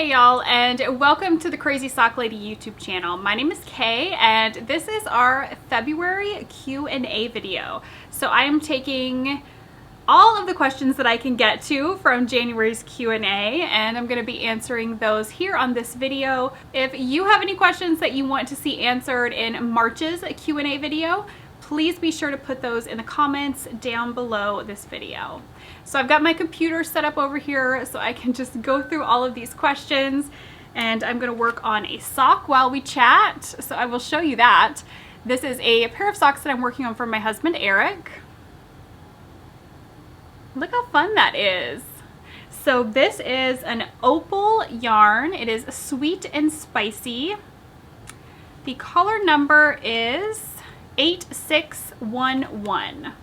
Hey y'all, and welcome to the Crazy Sock Lady YouTube channel. My name is Kay, and this is our February Q&A video. So I am taking all of the questions that I can get to from January's Q&A, and I'm going to be answering those here on this video. If you have any questions that you want to see answered in March's Q&A video, please be sure to put those in the comments down below this video. So I've got my computer set up over here so I can just go through all of these questions, and I'm going to work on a sock while we chat. So I will show you that. This is a pair of socks that I'm working on for my husband, Eric. Look how fun that is. So this is an opal yarn. It is sweet and spicy. The color number is 8611.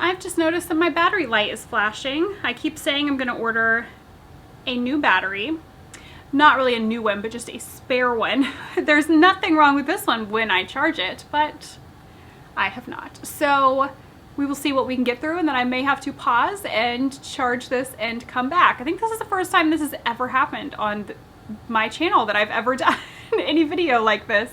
I've just noticed that my battery light is flashing. I keep saying I'm going to order a new battery. Not really a new one, but just a spare one. There's nothing wrong with this one when I charge it, but I have not. So we will see what we can get through, and then I may have to pause and charge this and come back. I think this is the first time this has ever happened on my channel that I've ever done any video like this.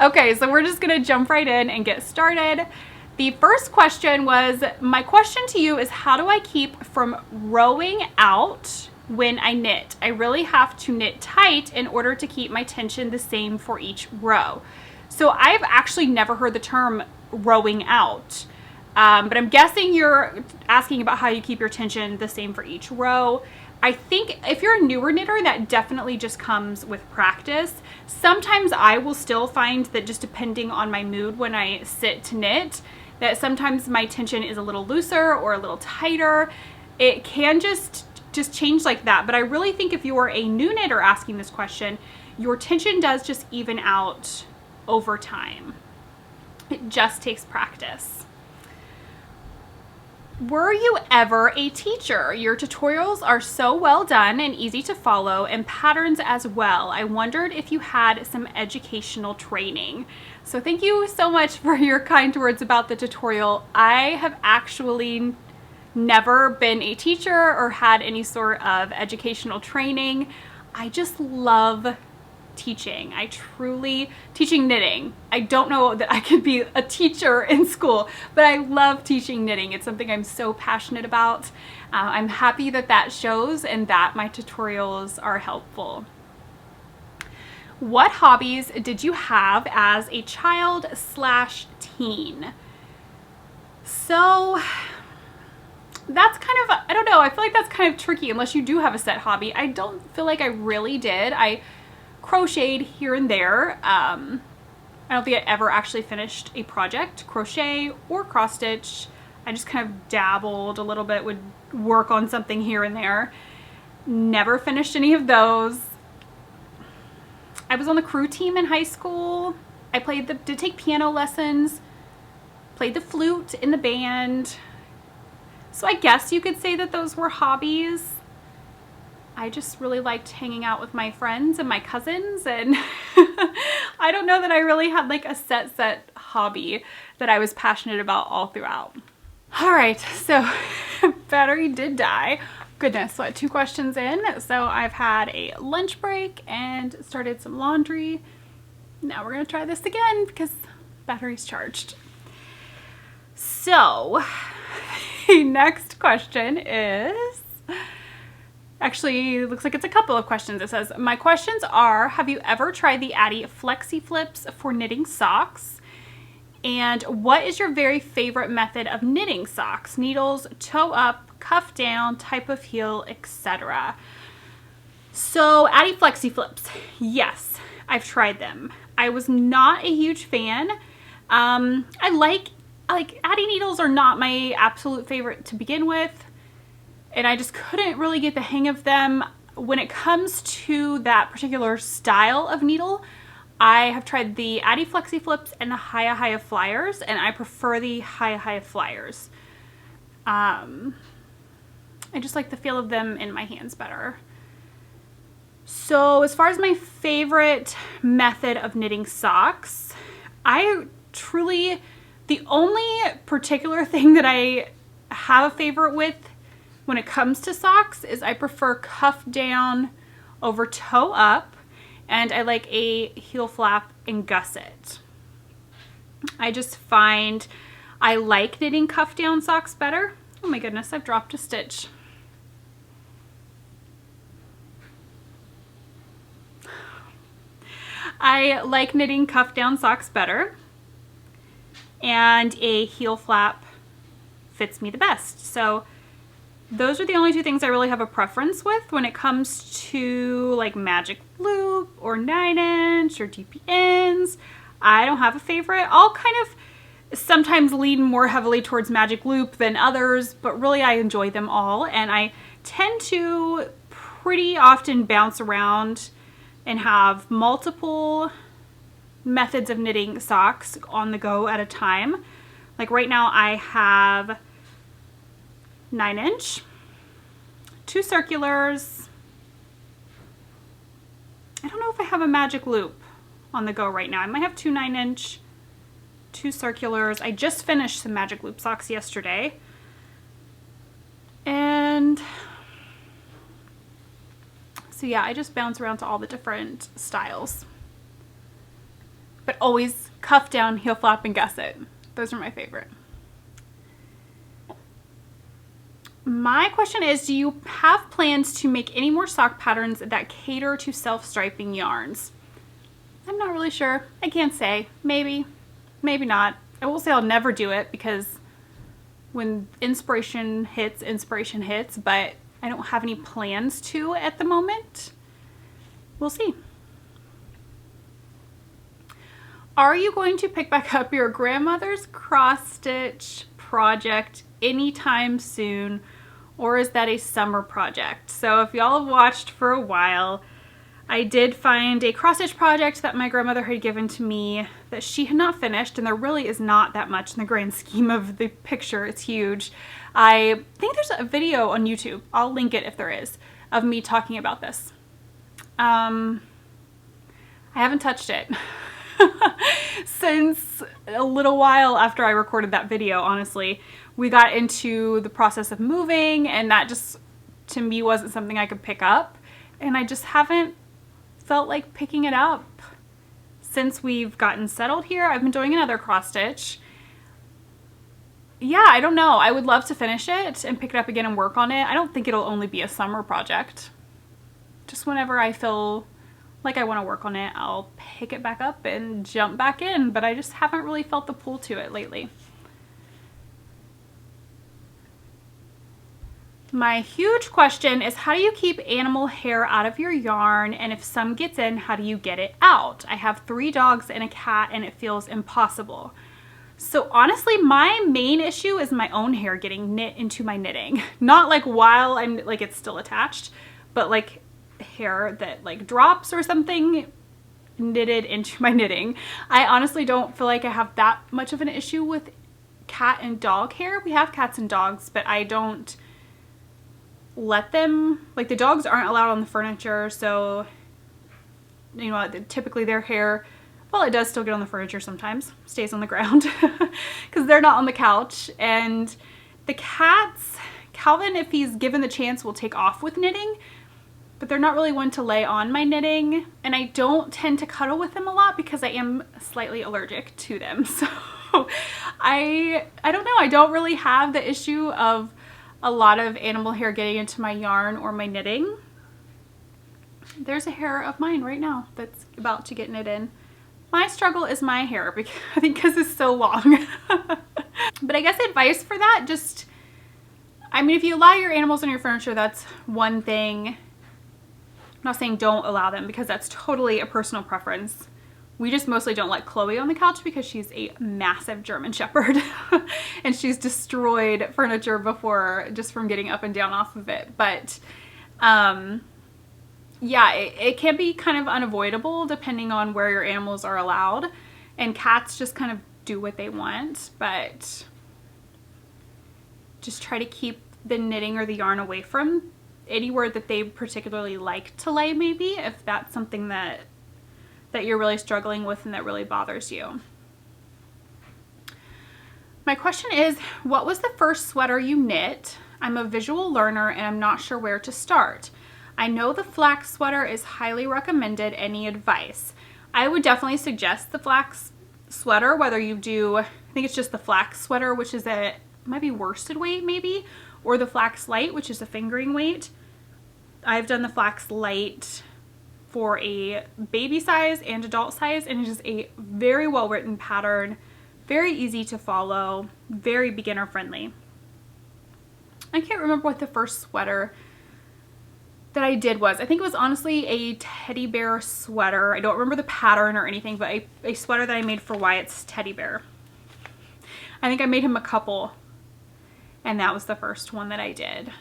Okay, so we're just gonna jump right in and get started. The first question was, my question to you is, how do I keep from rowing out when I knit? I really have to knit tight in order to keep my tension the same for each row. So I've actually never heard the term rowing out, but I'm guessing you're asking about how you keep your tension the same for each row. I think if you're a newer knitter, that definitely just comes with practice. Sometimes I will still find that, just depending on my mood when I sit to knit, that sometimes my tension is a little looser or a little tighter. It can just change like that. But I really think if you are a new knitter asking this question, your tension does just even out over time. It just takes practice. Were you ever a teacher? Your tutorials are so well done and easy to follow, and patterns as well. I wondered if you had some educational training. So thank you so much for your kind words about the tutorial. I have actually never been a teacher or had any sort of educational training. I just love teaching. Teaching knitting. I don't know that I could be a teacher in school, but I love teaching knitting. It's something I'm so passionate about. I'm happy that that shows and that my tutorials are helpful. What hobbies did you have as a child/teen? So that's kind of, I don't know, I feel like that's kind of tricky unless you do have a set hobby. I don't feel like I really did. I crocheted here and there. I don't think I ever actually finished a project, crochet or cross stitch. I just kind of dabbled a little bit, would work on something here and there. Never finished any of those. I was on the crew team in high school. I did take piano lessons, played the flute in the band. So I guess you could say that those were hobbies. I just really liked hanging out with my friends and my cousins, and I don't know that I really had like a set hobby that I was passionate about all throughout. All right, so battery did die. Goodness, what, 2 questions in? So I've had a lunch break and started some laundry. Now we're gonna try this again because battery's charged. So the next question is, actually, it looks like it's a couple of questions. It says, my questions are, have you ever tried the Addi Flexi Flips for knitting socks? And what is your very favorite method of knitting socks? Needles, toe up, cuff down, type of heel, etc. So Addi Flexi Flips, yes, I've tried them. I was not a huge fan. I like Addi needles are not my absolute favorite to begin with, and I just couldn't really get the hang of them. When it comes to that particular style of needle, I have tried the Addi Flexi Flips and the Hiya Flyers, and I prefer the Hiya Flyers. I just like the feel of them in my hands better. So as far as my favorite method of knitting socks, the only particular thing that I have a favorite with when it comes to socks is I prefer cuff down over toe up, and I like a heel flap and gusset. I just find I like knitting cuff down socks better. Oh my goodness, I've dropped a stitch. I like knitting cuff down socks better, and a heel flap fits me the best. So those are the only two things I really have a preference with when it comes to like magic loop or 9" or DPNs. I don't have a favorite. I'll kind of sometimes lean more heavily towards magic loop than others, but really I enjoy them all, and I tend to pretty often bounce around and have multiple methods of knitting socks on the go at a time. Like right now I have 9", 2 circulars. I don't know if I have a magic loop on the go right now. I might have 2 9", 2 circulars. I just finished some magic loop socks yesterday. And so yeah, I just bounce around to all the different styles. But always cuff down, heel flap, and gusset. Those are my favorite. My question is, do you have plans to make any more sock patterns that cater to self-striping yarns? I'm not really sure. I can't say. Maybe. Maybe not. I will say I'll never do it because when inspiration hits, but I don't have any plans to at the moment. We'll see. Are you going to pick back up your grandmother's cross-stitch project anytime soon, or is that a summer project? So if y'all have watched for a while, I did find a cross-stitch project that my grandmother had given to me that she had not finished, and there really is not that much in the grand scheme of the picture. It's huge. I think there's a video on YouTube, I'll link it if there is, of me talking about this. I haven't touched it since a little while after I recorded that video, honestly. We got into the process of moving, and that just, to me, wasn't something I could pick up, and I just haven't felt like picking it up since we've gotten settled here. I've been doing another cross stitch. Yeah, I don't know. I would love to finish it and pick it up again and work on it. I don't think it'll only be a summer project. Just whenever I feel like I want to work on it, I'll pick it back up and jump back in, but I just haven't really felt the pull to it lately. My huge question is, how do you keep animal hair out of your yarn, and if some gets in, how do you get it out? I have 3 dogs and a cat, and it feels impossible. So honestly, my main issue is my own hair getting knit into my knitting. Not like while I'm like it's still attached, but like hair that like drops or something knitted into my knitting. I honestly don't feel like I have that much of an issue with cat and dog hair. We have cats and dogs, but I don't let them, like the dogs aren't allowed on the furniture, so you know, typically their hair, well, it does still get on the furniture sometimes, stays on the ground because they're not on the couch. And the cats, Calvin, if he's given the chance, will take off with knitting, but they're not really one to lay on my knitting, and I don't tend to cuddle with them a lot because I am slightly allergic to them. So I don't know, I don't really have the issue of a lot of animal hair getting into my yarn or my knitting. There's a hair of mine right now that's about to get knit in. My struggle is my hair because it's so long. But I guess advice for that, just, I mean, if you allow your animals on your furniture, that's one thing. I'm not saying don't allow them because that's totally a personal preference. We just mostly don't let Chloe on the couch because she's a massive German Shepherd and she's destroyed furniture before just from getting up and down off of it. But yeah, it can be kind of unavoidable depending on where your animals are allowed, and cats just kind of do what they want, but just try to keep the knitting or the yarn away from anywhere that they particularly like to lay, maybe, if that's something that you're really struggling with and that really bothers you. My question is, what was the first sweater you knit? I'm a visual learner and I'm not sure where to start. I know the flax sweater is highly recommended. Any advice? I would definitely suggest the flax sweater, whether you do, I think it's just the flax sweater, which is might be worsted weight maybe, or the flax light, which is a fingering weight. I've done the flax light for a baby size and adult size, and it is a very well written pattern, very easy to follow, very beginner friendly. I can't remember what the first sweater that I did was. I think it was honestly a teddy bear sweater. I don't remember the pattern or anything, but a sweater that I made for Wyatt's teddy bear. I think I made him a couple, and that was the first one that I did.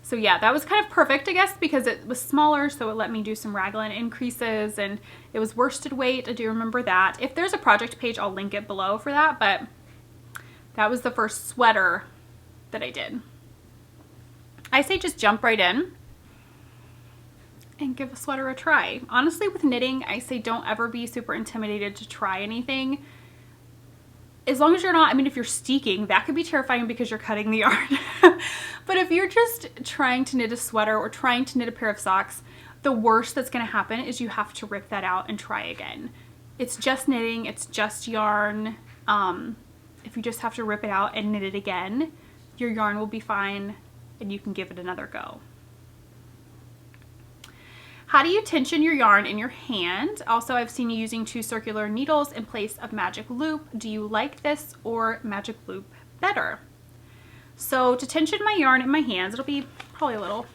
So yeah, that was kind of perfect, I guess, because it was smaller, so it let me do some raglan increases, and it was worsted weight. I do remember that. If there's a project page, I'll link it below for that, but that was the first sweater that I did. I say just jump right in and give a sweater a try. Honestly, with knitting, I say don't ever be super intimidated to try anything. As long as you're not, I mean, if you're steeking, that could be terrifying because you're cutting the yarn. But if you're just trying to knit a sweater or trying to knit a pair of socks, the worst that's going to happen is you have to rip that out and try again. It's just knitting, it's just yarn. If you just have to rip it out and knit it again, your yarn will be fine and you can give it another go. How do you tension your yarn in your hand? Also, I've seen you using 2 circular needles in place of magic loop. Do you like this or magic loop better? So to tension my yarn in my hands, it'll be probably a little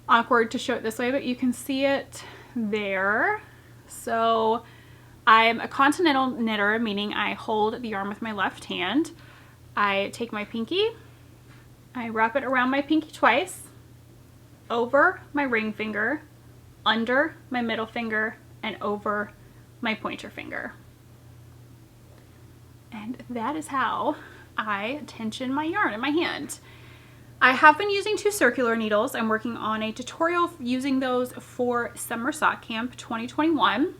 awkward to show it this way, but you can see it there. So I'm a continental knitter, meaning I hold the yarn with my left hand. I take my pinky, I wrap it around my pinky twice, over my ring finger, under my middle finger, and over my pointer finger. And that is how I tension my yarn in my hand. I have been using 2 circular needles. I'm working on a tutorial using those for Summer Sock Camp 2021.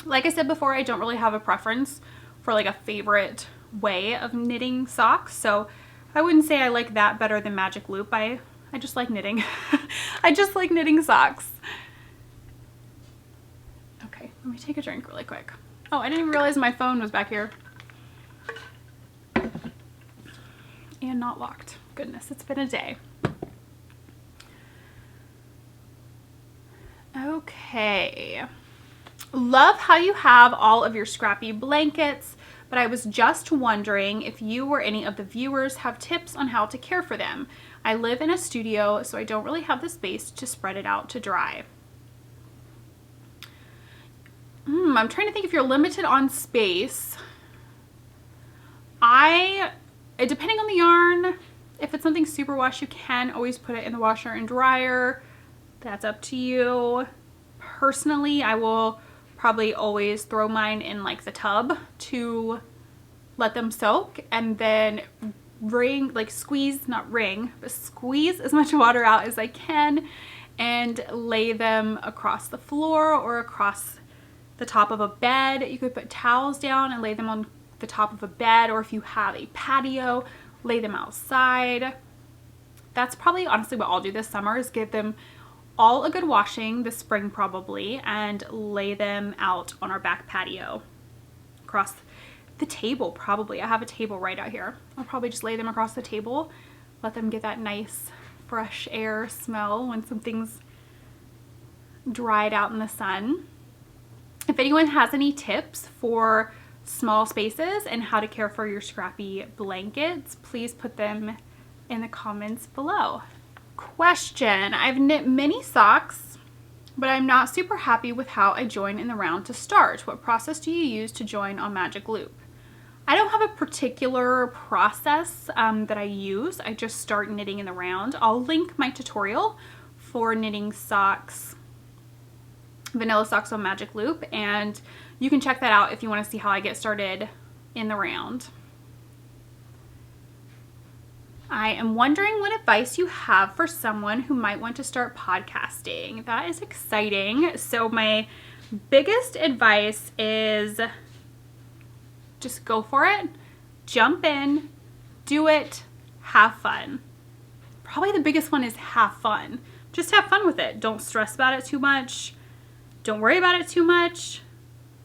Like I said before, I don't really have a preference for like a favorite way of knitting socks, so I wouldn't say I like that better than magic loop. I just like knitting. I just like knitting socks. Okay, let me take a drink really quick. Oh, I didn't even realize my phone was back here. And not locked. Goodness, it's been a day. Okay. Love how you have all of your scrappy blankets, but I was just wondering if you or any of the viewers have tips on how to care for them. I live in a studio, so I don't really have the space to spread it out to dry. I'm trying to think if you're limited on space. Depending on the yarn, if it's something super wash, you can always put it in the washer and dryer. That's up to you. Personally, I will probably always throw mine in like the tub to let them soak, and then squeeze as much water out as I can and lay them across the floor or across the top of a bed. You could put towels down and lay them on the top of a bed, or if you have a patio, lay them outside. That's probably honestly what I'll do this summer, is give them all a good washing this spring probably, and lay them out on our back patio across the table. Probably I have a table right out here. I'll probably just lay them across the table, let them get that nice fresh air smell when something's dried out in the sun. If anyone has any tips for small spaces and how to care for your scrappy blankets, please put them in the comments below. Question: I've knit many socks, but I'm not super happy with how I join in the round to start. What process do you use to join on Magic Loop? I don't have a particular process that I use. I just start knitting in the round. I'll link my tutorial for knitting socks, vanilla socks on Magic Loop, and you can check that out if you want to see how I get started in the round. I am wondering what advice you have for someone who might want to start podcasting. That is exciting. So my biggest advice is just go for it, jump in, do it, have fun. Probably the biggest one is have fun. Just have fun with it. Don't stress about it too much. Don't worry about it too much.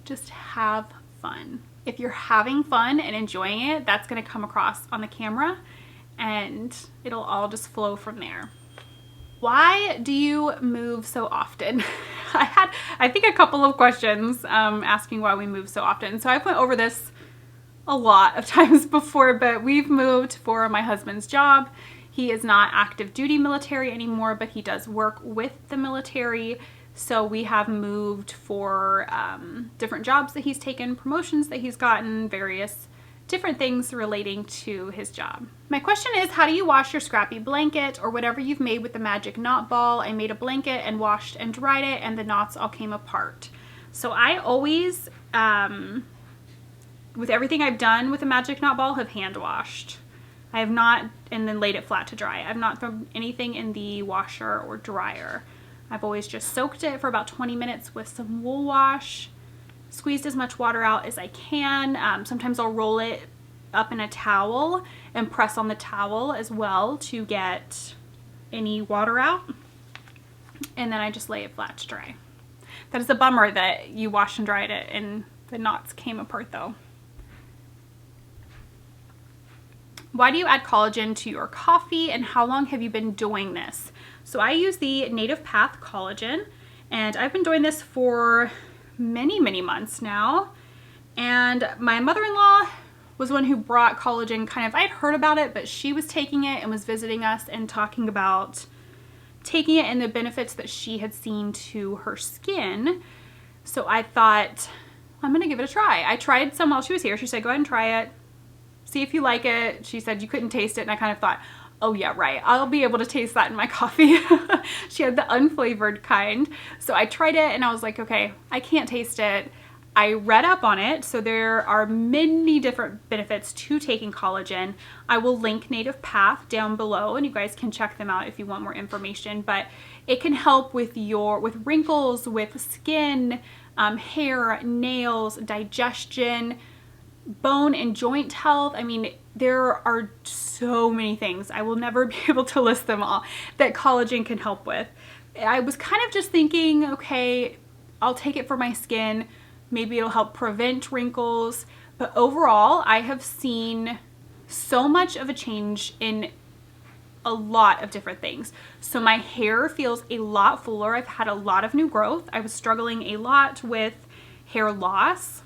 Just have fun. If you're having fun and enjoying it, that's going to come across on the camera and it'll all just flow from there. Why do you move so often? I think a couple of questions asking why we move so often. So I've went over this a lot of times before, but we've moved for my husband's job. He is not active duty military anymore, but he does work with the military. So we have moved for different jobs that he's taken, promotions that he's gotten, various different things relating to his job. My question is, how do you wash your scrappy blanket or whatever you've made with the magic knot ball? I made a blanket and washed and dried it and the knots all came apart. So I always, with everything I've done with the magic knot ball, have hand washed. I have not, and then laid it flat to dry. I've not thrown anything in the washer or dryer. I've always just soaked it for about 20 minutes with some wool wash, squeezed as much water out as I can. Sometimes I'll roll it up in a towel and press on the towel as well to get any water out. And then I just lay it flat to dry. That is a bummer that you washed and dried it and the knots came apart though. Why do you add collagen to your coffee and how long have you been doing this? So I use the Native Path collagen and I've been doing this for many months now. And my mother-in-law was one who brought collagen kind of, I'd heard about it, but she was taking it and was visiting us and talking about taking it and the benefits that she had seen to her skin. So I thought, I'm gonna give it a try. I tried some while she was here. She said, go ahead and try it. See if you like it. She said you couldn't taste it, and I kind of thought, oh yeah, right, I'll be able to taste that in my coffee. She had the unflavored kind. So I tried it and I was like, okay, I can't taste it. I read up on it. So there are many different benefits to taking collagen. I will link Native Path down below and you guys can check them out if you want more information, but it can help with wrinkles, with skin, hair, nails, digestion, bone and joint health. I mean, there are so many things. I will never be able to list them all that collagen can help with. I was kind of just thinking, okay, I'll take it for my skin. Maybe it'll help prevent wrinkles. But overall, I have seen so much of a change in a lot of different things. So my hair feels a lot fuller. I've had a lot of new growth. I was struggling a lot with hair loss.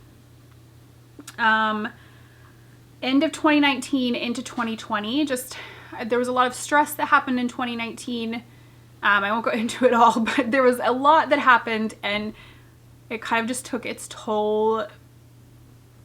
End of 2019 into 2020, just there was a lot of stress that happened in 2019. I won't go into it all, but there was a lot that happened and it kind of just took its toll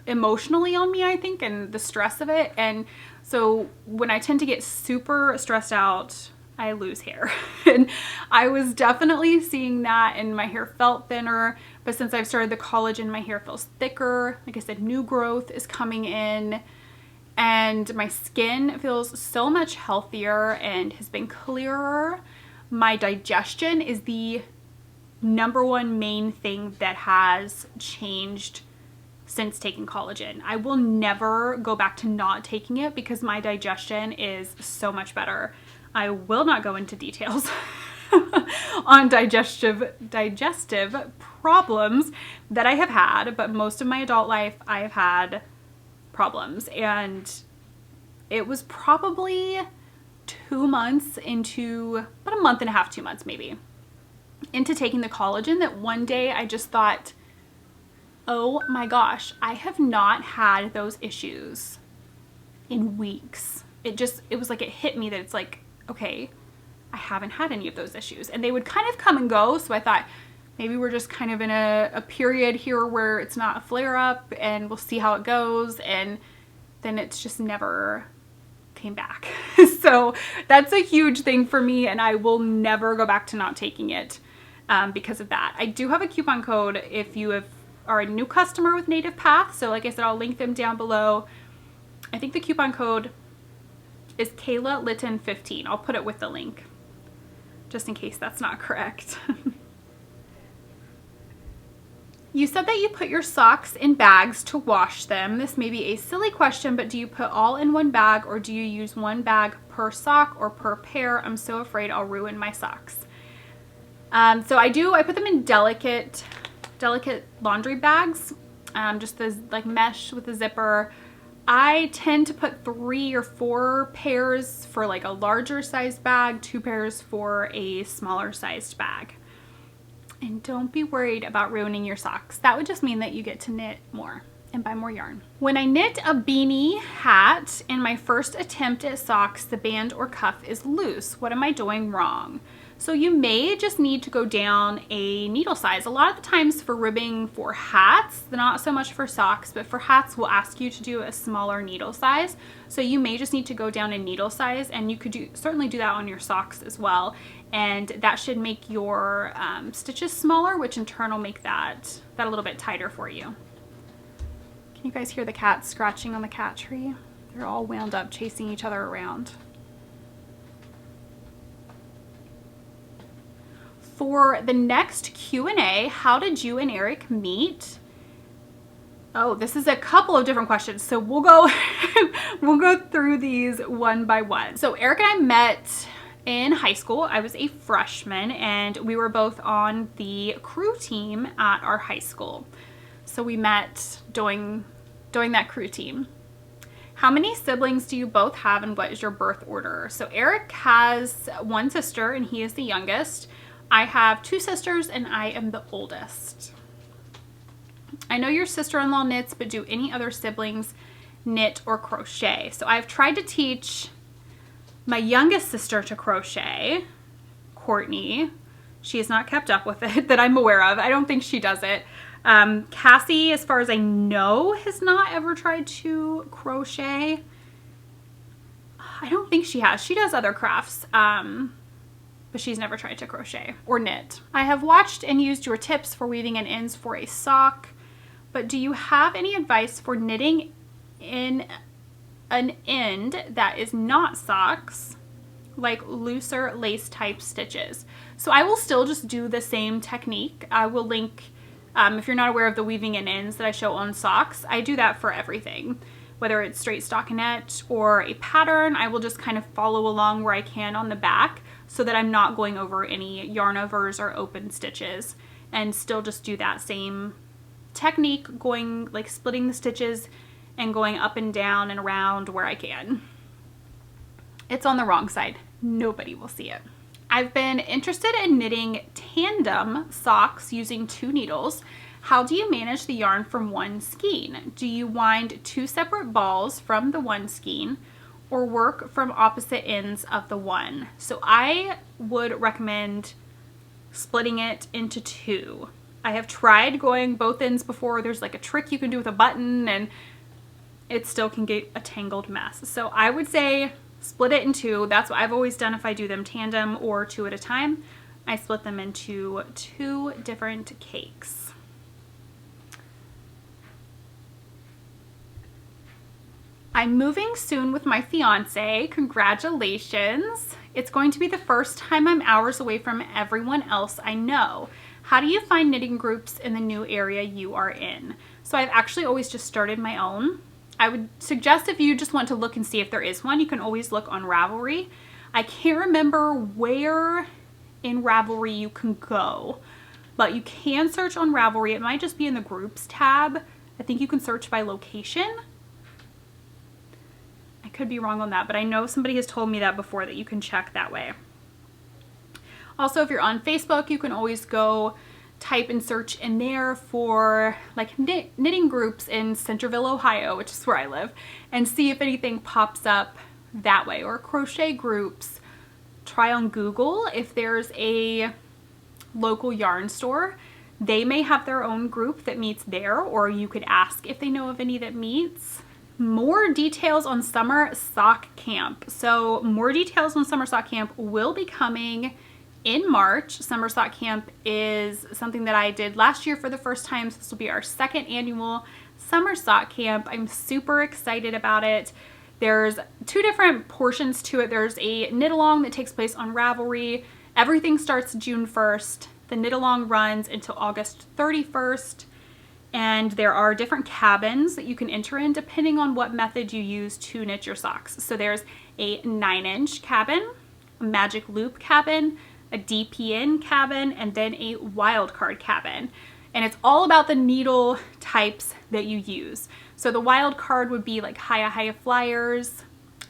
emotionally on me, I think, and the stress of it. And so when I tend to get super stressed out, I lose hair. And I was definitely seeing that, and my hair felt thinner. But since I've started the collagen, my hair feels thicker. Like I said, new growth is coming in. And my skin feels so much healthier and has been clearer. My digestion is the #1 main thing that has changed since taking collagen. I will never go back to not taking it because my digestion is so much better. I will not go into details on digestive problems that I have had, but most of my adult life I have had problems. And it was probably 2 months into, about a month and a half, 2 months maybe, into taking the collagen that one day I just thought, oh my gosh, I have not had those issues in weeks. It was like it hit me that it's like, okay, I haven't had any of those issues. And they would kind of come and go. So I thought maybe we're just kind of in a period here where it's not a flare up and we'll see how it goes. And then it's just never came back. So that's a huge thing for me. And I will never go back to not taking it because of that. I do have a coupon code if you are a new customer with Native Path. So like I said, I'll link them down below. I think the coupon code is Kayla Litton 15. I'll put it with the link, just in case that's not correct. You said that you put your socks in bags to wash them. This may be a silly question, but do you put all in one bag or do you use one bag per sock or per pair? I'm so afraid I'll ruin my socks. So I put them in delicate laundry bags, just the like mesh with the zipper. I tend to put 3 or 4 pairs for like a larger sized bag, 2 pairs for a smaller sized bag. And don't be worried about ruining your socks. That would just mean that you get to knit more and buy more yarn. When I knit a beanie hat in my first attempt at socks, the band or cuff is loose. What am I doing wrong? So you may just need to go down a needle size. A lot of the times for ribbing for hats, not so much for socks, but for hats we'll ask you to do a smaller needle size. So you may just need to go down a needle size, and you could certainly do that on your socks as well. And that should make your stitches smaller, which in turn will make that a little bit tighter for you. Can you guys hear the cats scratching on the cat tree? They're all wound up chasing each other around. For the next Q&A, how did you and Eric meet? Oh, this is a couple of different questions, so we'll go through these one by one. So Eric and I met in high school. I was a freshman and we were both on the crew team at our high school. So we met doing that crew team. How many siblings do you both have and what is your birth order? So Eric has one sister and he is the youngest. I have 2 sisters and I am the oldest. I know your sister-in-law knits, but do any other siblings knit or crochet? So I've tried to teach my youngest sister to crochet, Courtney. She has not kept up with it that I'm aware of. I don't think she does it. Cassie, as far as I know, has not ever tried to crochet. I don't think she has. She does other crafts. But she's never tried to crochet or knit. I have watched and used your tips for weaving in ends for a sock, but do you have any advice for knitting in an end that is not socks, like looser lace type stitches? So I will still just do the same technique. I will link, if you're not aware of the weaving in ends that I show on socks, I do that for everything. Whether it's straight stockinette or a pattern, I will just kind of follow along where I can on the back so that I'm not going over any yarn overs or open stitches, and still just do that same technique, going like splitting the stitches and going up and down and around where I can. It's on the wrong side. Nobody will see it. I've been interested in knitting tandem socks using 2 needles. How do you manage the yarn from one skein? Do you wind 2 separate balls from the one skein or work from opposite ends of the one? So I would recommend splitting it into 2. I have tried going both ends before. There's like a trick you can do with a button and it still can get a tangled mess. So I would say split it in 2. That's what I've always done if I do them tandem or 2 at a time. I split them into 2 different cakes. I'm moving soon with my fiance. Congratulations. It's going to be the first time I'm hours away from everyone else I know. How do you find knitting groups in the new area you are in? So I've actually always just started my own. I would suggest if you just want to look and see if there is one, you can always look on Ravelry. I can't remember where in Ravelry you can go, but you can search on Ravelry. It might just be in the groups tab. I think you can search by location. I could be wrong on that, but I know somebody has told me that before, that you can check that way. Also, if you're on Facebook, you can always go type and search in there for like knitting groups in Centerville, Ohio, which is where I live, and see if anything pops up that way, or crochet groups. Try on Google if there's a local yarn store. They may have their own group that meets there, or you could ask if they know of any that meets. More details on summer sock camp. So more details on summer sock camp will be coming in March. Summer sock camp is something that I did last year for the first time. So this will be our 2nd annual summer sock camp. I'm super excited about it. There's two different portions to it. There's a knit along that takes place on Ravelry. Everything starts June 1st. The knit along runs until August 31st. And there are different cabins that you can enter in depending on what method you use to knit your socks. So there's a 9-inch cabin, a magic loop cabin, a DPN cabin, and then a wildcard cabin. And it's all about the needle types that you use. So the wildcard would be like Haya flyers,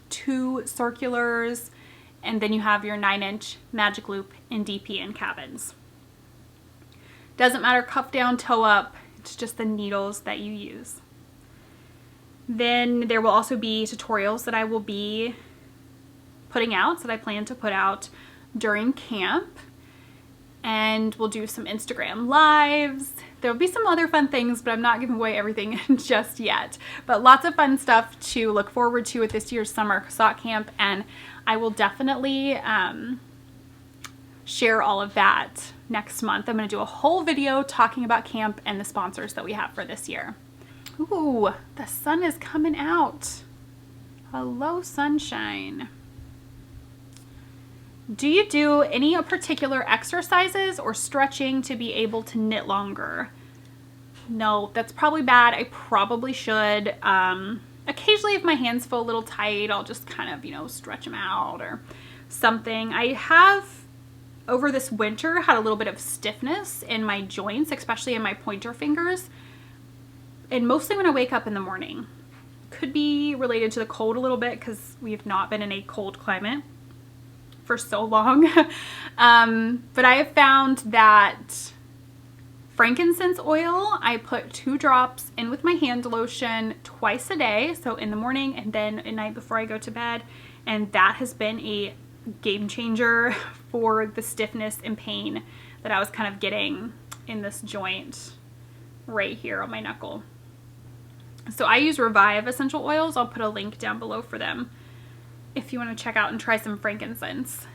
2 circulars, and then you have your 9-inch magic loop and DPN cabins. Doesn't matter cuff down, toe up, it's just the needles that you use. Then there will also be tutorials that I will be putting out, that I plan to put out during camp. And we'll do some Instagram lives. There'll be some other fun things, but I'm not giving away everything just yet. But lots of fun stuff to look forward to at this year's summer sock camp, and I will definitely share all of that next month. I'm going to do a whole video talking about camp and the sponsors that we have for this year. Ooh, the sun is coming out. Hello, sunshine. Do you do any particular exercises or stretching to be able to knit longer? No, that's probably bad. I probably should. Occasionally if my hands feel a little tight, I'll just kind of, you know, stretch them out or something. I have over this winter had a little bit of stiffness in my joints, especially in my pointer fingers, and mostly when I wake up in the morning. Could be related to the cold a little bit because we've not been in a cold climate for so long. But I have found that frankincense oil, I put 2 drops in with my hand lotion twice a day, so in the morning and then at night before I go to bed, and that has been a game changer for the stiffness and pain that I was kind of getting in this joint right here on my knuckle. So I use Revive essential oils. I'll put a link down below for them if you want to check out and try some frankincense.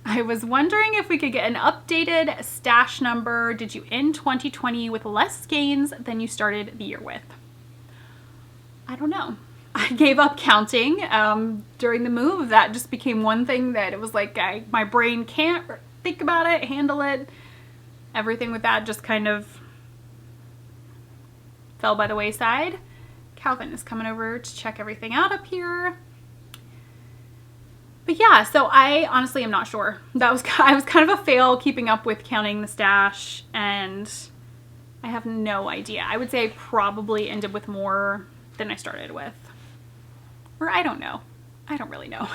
I was wondering if we could get an updated stash number. Did you end 2020 with less gains than you started the year with? I don't know. I gave up counting during the move. That just became one thing that it was like my brain can't think about it, handle it. Everything with that just kind of fell by the wayside. Calvin is coming over to check everything out up here. But yeah, so I honestly am not sure. I was kind of a fail keeping up with counting the stash, and I have no idea. I would say I probably ended with more than I started with. Or I don't know. I don't really know.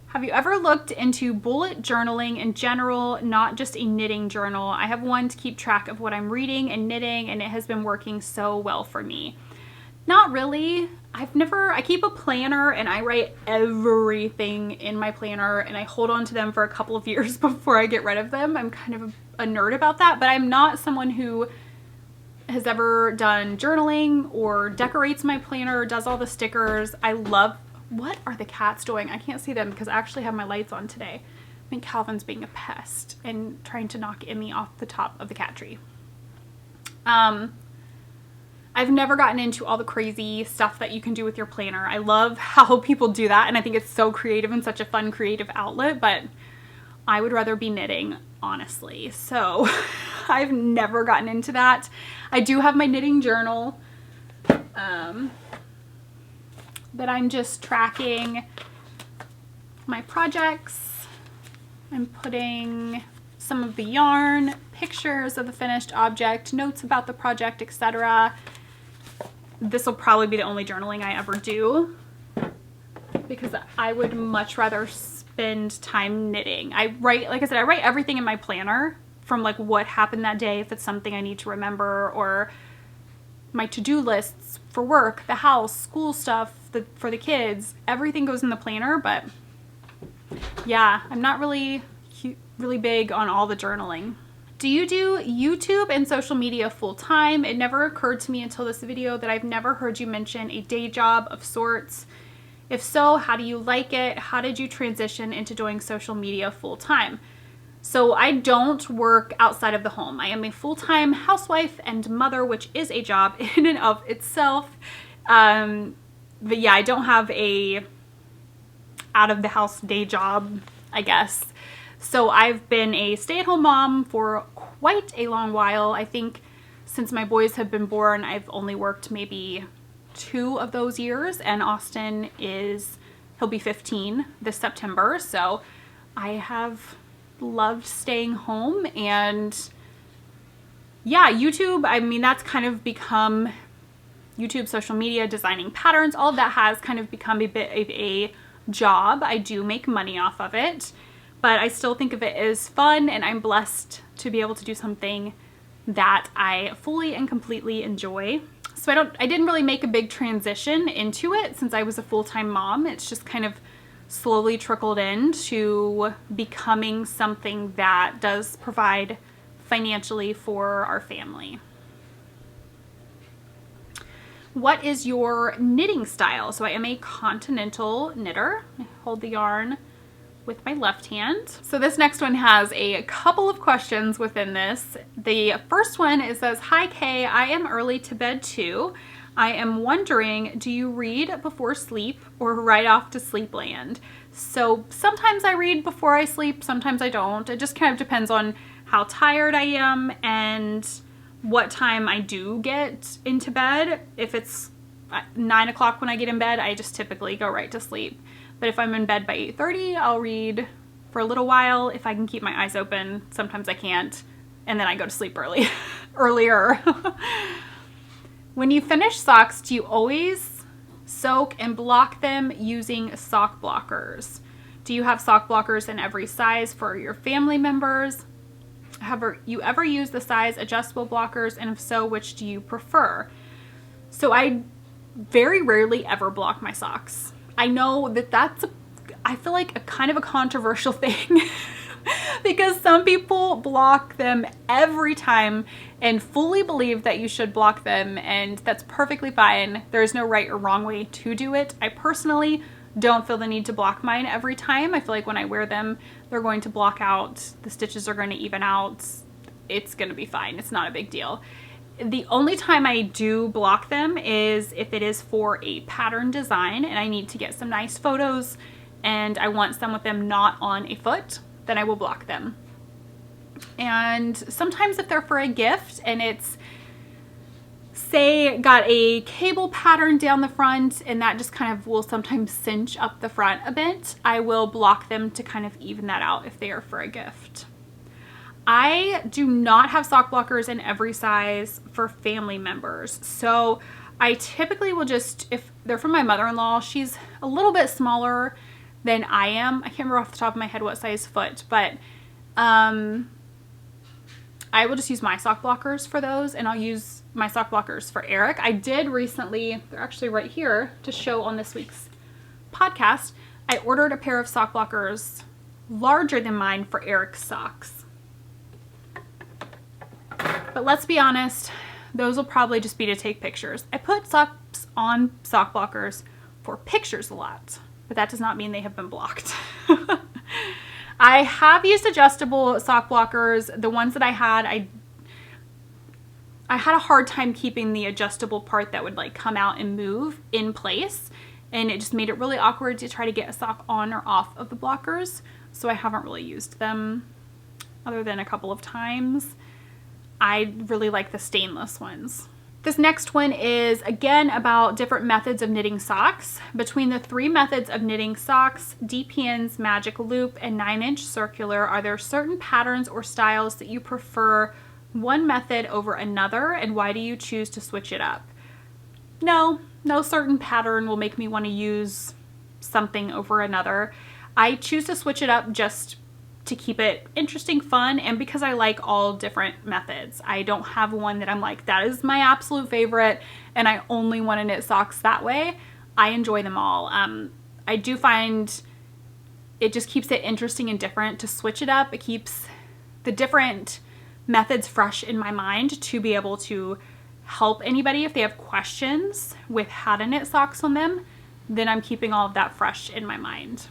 Have you ever looked into bullet journaling in general, not just a knitting journal? I have one to keep track of what I'm reading and knitting, and it has been working so well for me. Not really. I keep a planner and I write everything in my planner, and I hold on to them for a couple of years before I get rid of them. I'm kind of a nerd about that, but I'm not someone who has ever done journaling or decorates my planner or does all the stickers. I love, what are the cats doing? I can't see them because I actually have my lights on today. I think Calvin's being a pest and trying to knock Emmy off the top of the cat tree. I've never gotten into all the crazy stuff that you can do with your planner. I love how people do that, and I think it's so creative and such a fun creative outlet, but I would rather be knitting, honestly. So I've never gotten into that. I do have my knitting journal that I'm just tracking my projects. I'm putting some of the yarn, pictures of the finished object, notes about the project, etc. This will probably be the only journaling I ever do because I would much rather spend time knitting. Like I said, I write everything in my planner, from like what happened that day, if it's something I need to remember, or my to-do lists for work, the house, school stuff, for the kids. Everything goes in the planner, but yeah, I'm not really big on all the journaling. Do you do YouTube and social media full time? It never occurred to me until this video that I've never heard you mention a day job of sorts. If so, how do you like it? How did you transition into doing social media full time? So I don't work outside of the home. I am a full-time housewife and mother, which is a job in and of itself. But yeah, I don't have a out of the house day job, I guess. So I've been a stay-at-home mom for quite a long while. I think since my boys have been born, I've only worked maybe 2 of those years, and Austin he'll be 15 this September. So I have loved staying home. And yeah, YouTube, I mean, that's kind of become YouTube, social media, designing patterns, all of that has kind of become a bit of a job. I do make money off of it, but I still think of it as fun, and I'm blessed to be able to do something that I fully and completely enjoy. So I didn't really make a big transition into it since I was a full-time mom. It's just kind of slowly trickled into becoming something that does provide financially for our family. What is your knitting style? So I am a continental knitter. I hold the yarn with my left hand. So this next one has a couple of questions within this. The first one, it says, "Hi Kay, I am early to bed too. I am wondering, do you read before sleep or right off to sleep land?" So sometimes I read before I sleep, sometimes I don't. It just kind of depends on how tired I am and what time I do get into bed. If it's 9 o'clock when I get in bed, I just typically go right to sleep. But if I'm in bed by 8:30, I'll read for a little while. If I can keep my eyes open, sometimes I can't, and then I go to sleep earlier. When you finish socks, do you always soak and block them using sock blockers? Do you have sock blockers in every size for your family members? Have you ever used the size adjustable blockers, and if so, which do you prefer? So I very rarely ever block my socks. I know that I feel like a kind of a controversial thing because some people block them every time and fully believe that you should block them, and that's perfectly fine. There is no right or wrong way to do it. I personally don't feel the need to block mine every time. I feel like when I wear them, they're going to block out, the stitches are going to even out, it's going to be fine. It's not a big deal. The only time I do block them is if it is for a pattern design and I need to get some nice photos and I want some with them not on a foot, then I will block them. And sometimes if they're for a gift and it's, say, got a cable pattern down the front and that just kind of will sometimes cinch up the front a bit, I will block them to kind of even that out if they are for a gift. I do not have sock blockers in every size for family members. So I typically will just, if they're from my mother-in-law, she's a little bit smaller than I am. I can't remember off the top of my head what size foot, but I will just use my sock blockers for those, and I'll use my sock blockers for Eric. I did recently, they're actually right here to show on this week's podcast, I ordered a pair of sock blockers larger than mine for Eric's socks. But let's be honest, those will probably just be to take pictures. I put socks on sock blockers for pictures a lot, but that does not mean they have been blocked. I have used adjustable sock blockers. The ones that I had, I had a hard time keeping the adjustable part that would like come out and move in place, and it just made it really awkward to try to get a sock on or off of the blockers. So I haven't really used them other than a couple of times. I really like the stainless ones. This next one is again about different methods of knitting socks. Between the 3 methods of knitting socks, DPNs, magic loop, and 9-inch circular, are there certain patterns or styles that you prefer one method over another, and why do you choose to switch it up? No certain pattern will make me want to use something over another. I choose to switch it up just to keep it interesting, fun, and because I like all different methods. I don't have one that I'm like, that is my absolute favorite and I only want to knit socks that way. I enjoy them all. I do find it just keeps it interesting and different to switch it up. It keeps the different methods fresh in my mind to be able to help anybody if they have questions with how to knit socks on them. Then I'm keeping all of that fresh in my mind.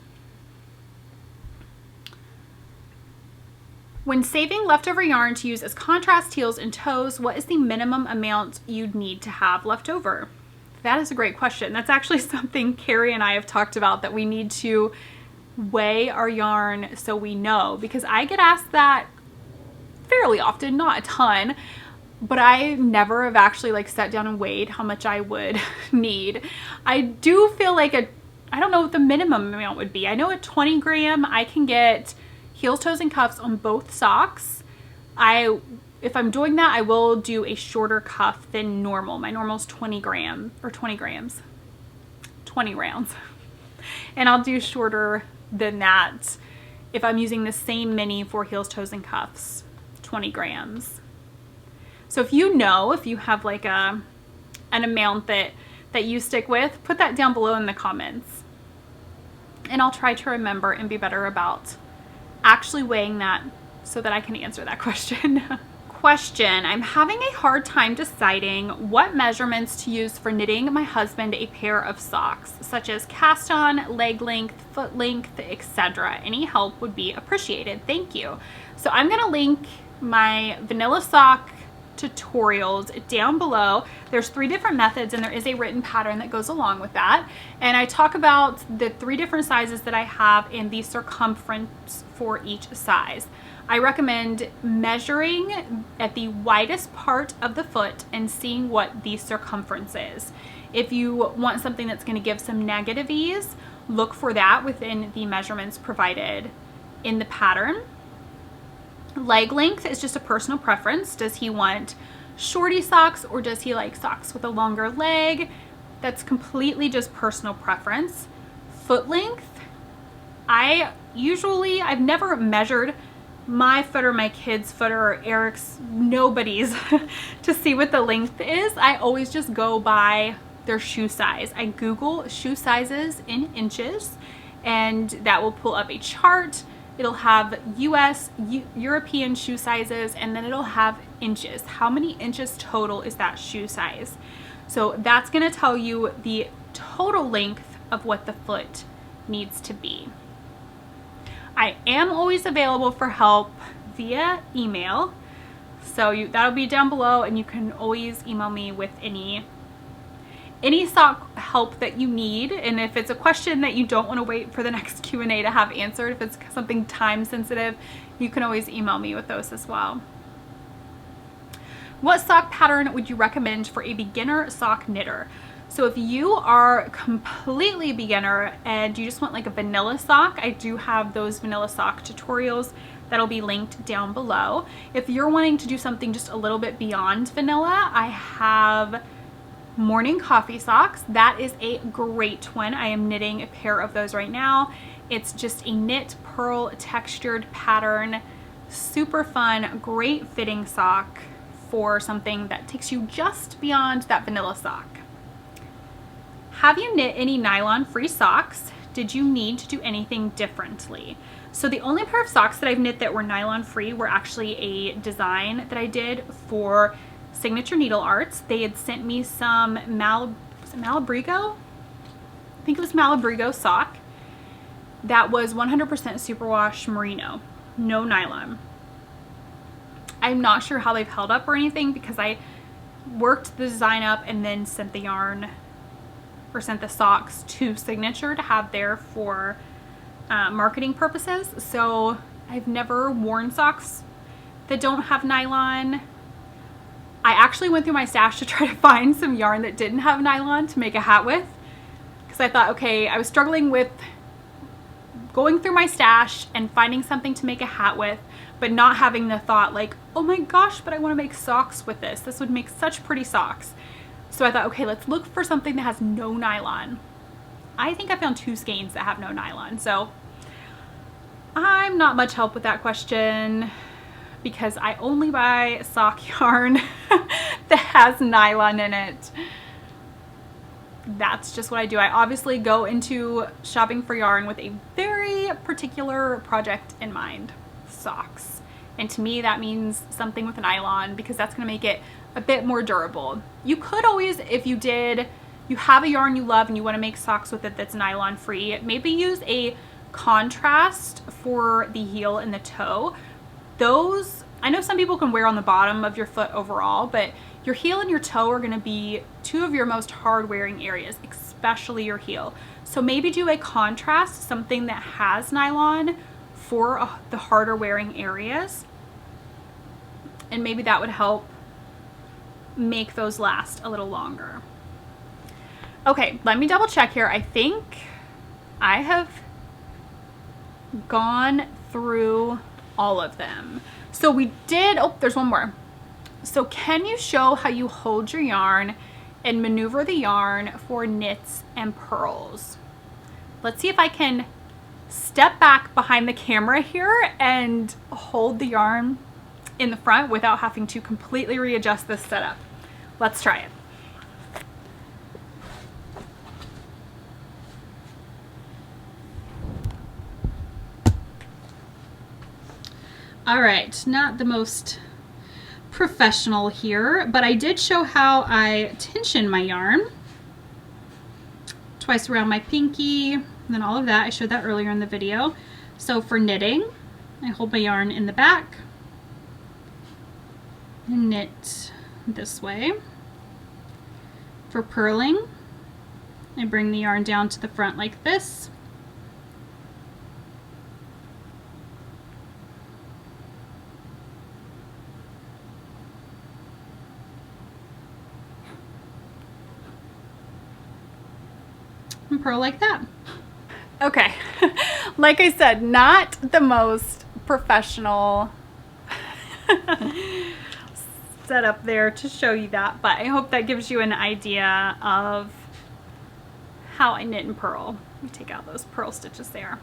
When saving leftover yarn to use as contrast heels and toes, what is the minimum amount you'd need to have left over? That is a great question. That's actually something Carrie and I have talked about, that we need to weigh our yarn so we know, because I get asked that fairly often, not a ton, but I never have actually like sat down and weighed how much I would need. I do feel like I don't know what the minimum amount would be. I know at 20 gram, I can get heels, toes, and cuffs on both socks. If I'm doing that, I will do a shorter cuff than normal. My normal is 20 grams, 20 rounds. And I'll do shorter than that if I'm using the same mini for heels, toes, and cuffs, 20 grams. So if you have like an amount that you stick with, put that down below in the comments. And I'll try to remember and be better about actually weighing that so that I can answer that question. I'm having a hard time deciding what measurements to use for knitting my husband a pair of socks, such as cast on, leg length, foot length, etc. Any help would be appreciated. Thank you. So I'm going to link my vanilla sock tutorials down below. There's 3 different methods, and there is a written pattern that goes along with that. And I talk about the 3 different sizes that I have and the circumference for each size. I recommend measuring at the widest part of the foot and seeing what the circumference is. If you want something that's going to give some negative ease, look for that within the measurements provided in the pattern. Leg length is just a personal preference. Does he want shorty socks, or does he like socks with a longer leg? That's completely just personal preference. Foot length, I've never measured my foot or my kid's foot or Eric's, nobody's, to see what the length is. I always just go by their shoe size. I Google shoe sizes in inches, and that will pull up a chart. It'll have European shoe sizes, and then it'll have inches. How many inches total is that shoe size? So that's going to tell you the total length of what the foot needs to be. I am always available for help via email. So that'll be down below, and you can always email me with any sock help that you need. And if it's a question that you don't want to wait for the next Q&A to have answered, if it's something time sensitive, you can always email me with those as well. What sock pattern would you recommend for a beginner sock knitter? So if you are completely beginner and you just want like a vanilla sock, I do have those vanilla sock tutorials that'll be linked down below. If you're wanting to do something just a little bit beyond vanilla, I have morning coffee socks. That is a great one. I am knitting a pair of those right now. It's just a knit pearl textured pattern, super fun, great fitting sock for something that takes you just beyond that vanilla sock. Have you knit any nylon-free socks? Did you need to do anything differently? So the only pair of socks that I've knit that were nylon-free were actually a design that I did for Signature Needle Arts. They had sent me some Malabrigo? I think it was Malabrigo sock that was 100% superwash merino, no nylon. I'm not sure how they've held up or anything, because I worked the design up and then sent the yarn, or sent the socks to Signature to have there for marketing purposes. So I've never worn socks that don't have nylon. I actually went through my stash to try to find some yarn that didn't have nylon to make a hat with, because I thought, okay, I was struggling with going through my stash and finding something to make a hat with, but not having the thought like, oh my gosh, but I want to make socks with this. This would make such pretty socks. So I thought, okay, let's look for something that has no nylon. I think I found 2 skeins that have no nylon. So I'm not much help with that question, because I only buy sock yarn that has nylon in it. That's just what I do. I obviously go into shopping for yarn with a very particular project in mind, socks. And to me, that means something with nylon, because that's going to make it a bit more durable. You could always, if you have a yarn you love and you want to make socks with it that's nylon free, maybe use a contrast for the heel and the toe. those, I know some people can wear on the bottom of your foot overall, but your heel and your toe are gonna be two of your most hard wearing areas, especially your heel. So maybe do a contrast, something that has nylon for the harder wearing areas. And maybe that would help make those last a little longer. Okay, let me double check here. I think I have gone through all of them. So we did, oh, there's one more. So can you show how you hold your yarn and maneuver the yarn for knits and purls? Let's see if I can step back behind the camera here and hold the yarn in the front without having to completely readjust this setup. Let's try it. All right, not the most professional here, but I did show how I tension my yarn. Twice around my pinky, and then all of that. I showed that earlier in the video. So for knitting, I hold my yarn in the back and knit this way. For purling, I bring the yarn down to the front like this. And purl like that. Okay, like I said, not the most professional setup there to show you that, but I hope that gives you an idea of how I knit and purl. Let me take out those purl stitches there.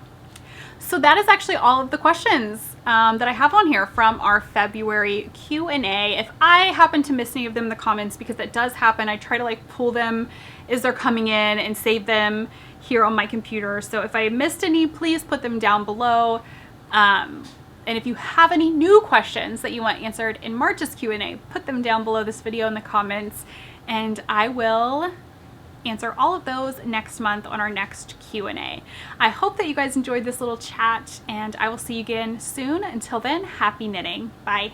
So that is actually all of the questions that I have on here from our February Q&A. If I happen to miss any of them in the comments, because that does happen, I try to like pull them as they're coming in and save them here on my computer. So if I missed any, please put them down below. And if you have any new questions that you want answered in March's Q&A, put them down below this video in the comments, and I will answer all of those next month on our next Q&A. I hope that you guys enjoyed this little chat, and I will see you again soon. Until then, happy knitting. Bye.